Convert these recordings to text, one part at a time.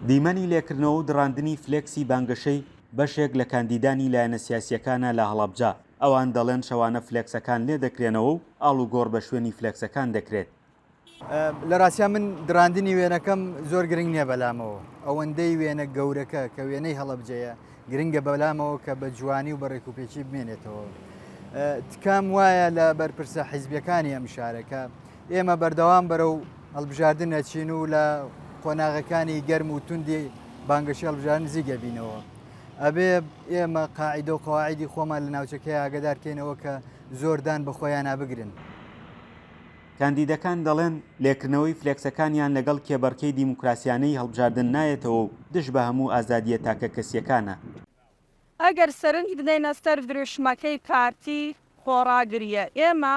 دیمەنی لێکردنەوە و دڕاندنی فلێکسی بانگەشەی بەشێک لە کاندیدانی لایەنە سیاسیەکانە لە هەڵەبجە. ئەوان دەڵێن شەوانە فلێکسەکان لێ دەکرێنەوە و ئاڵوگۆڕ بە شوێنی فلێکسەکان دەکرێت. لە ڕاستیان من دڕاندنی وێنەکەم زۆر گرنگ نییە بەلامەوە. ئەوەندەی وێنە گەورەکە کە وێنەی هەڵەبجەیە گرنگە بەلامەوە کە بە جوانی و بە ڕێکوپێکی بمێنێتەوە. تکام وایە لە بەرپرسە حیزبیەکانی ئەم شارەکە ئێمە بەردەوام بەرەو هەڵبژاردن نەچین و لە قۆناغەکانی گەرم و توندی بانگەشی هەڵبژاردن زیگە بینەوە. ئەبێ ئێمە قاعیدە و قەواعیدی خۆمان لە ناوچەکەی ئاگادارکەینەوە کە زۆردان بە خۆیان نابگرن. کاندیدەکان دەڵێن لێکردنەوەی فلێکسەکانیان لەگەڵ کێبەرکەی دیموکراسیانەی هەڵبژاردن نایەتەوە و دژ بە هەموو ئازادیە تاکە کەسیەکانە. ئەگەر سەرنج بدەینە سەر دروشمەکەی پارتی خۆڕاگریە، ئێمە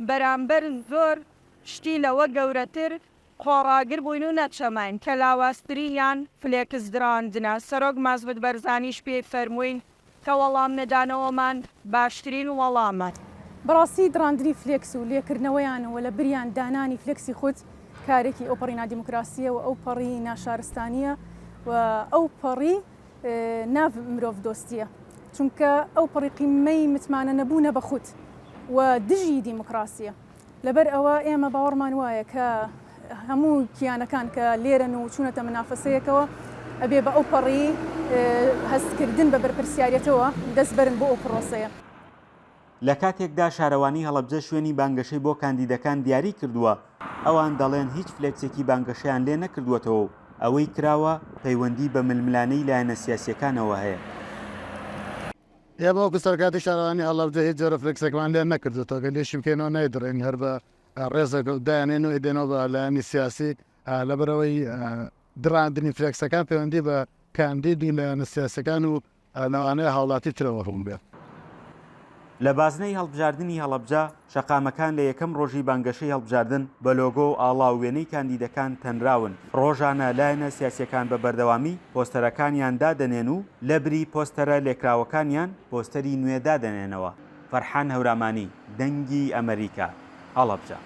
بەرامبەر زۆر شتی لەوە گەورەتر خۆڕاگر بووین و نەچەماین کە لاوااستریان فلێکس دراندنە. سەرۆک مازبت بەرزانیش پێی فەرمووین کە وەڵام نەدانەوەمان باشترین وەڵامە. بەڕاستی دڕاندنی فلێکس و لێکردنەوەیانەوە لە بریان دانانی فلێکسی خودت کارێکی ئەوپەڕی نادیموکراسیە و ئەو پەڕی ناشارستانیە و ئەو پەڕی ناو مرۆڤ دۆستیە، چونکە ئەو پەڕی قیمەی متمانە نەبوونە بە خودت و دژی دیموکراسیە. لەبەر ئەوە ئێمە باوەڕمان وایە کە هەموو کیانەکان کە لێرن و چوونەتە منافەسەیەکەوە ئەبێ بە ئەو پەڕی هەستکردن بە بەرپرسیارەتەوە دەست بەرن بۆ ئەو پرۆسەیە. لە کاتێکدا شارەوانی هەڵەبجە شوێنی بانگەشەی بۆ کاندیدەکان دیاری کردووە، ئەوان دەڵێن هیچ فلێکسێکی بانگەشەیان لێ نەکردووەتەوە. ئەوەی کراوە پەیوەندی بە ململانەی لایەنە سیاسیەکانەوە هەیە. ئێمە سەرکاتی شارەوانی هەڵەبجە هیچ جۆرە فلێکسێکمان لێ نەکردوێتەوە کە لێشی بکەینەوە نایدڕێن هەر بە ڕێزێک دایانێن و ئێدێنەوە بە لایەنی سیاسی لەبەرەوەی دڕاندنی فلێکسەکان پەیوەندی بە کاندیدی لایەنە سیاسەکان و لەوانەیە هاوڵاتی ترەوە ڕوون بێت. لە بازنەی هەڵبژاردننی هەڵەبجە شەقامەکان لە یەکەم ڕۆژی بانگەشەی هەڵبژاردن بە لۆگۆ و ئاڵاوێنەی کاندیدەکان تەنراون. ڕۆژانە لایەنە سیاسیەکان بە بەردەوامی پۆستەرەکانیان دادەنێن و لە بری پۆستەرە لێکراوەکانیان پۆستەری نوێ دادەنێنەوە. فەرحان هەورامانی، دەنگی ئەمریکا، هەڵەبجە.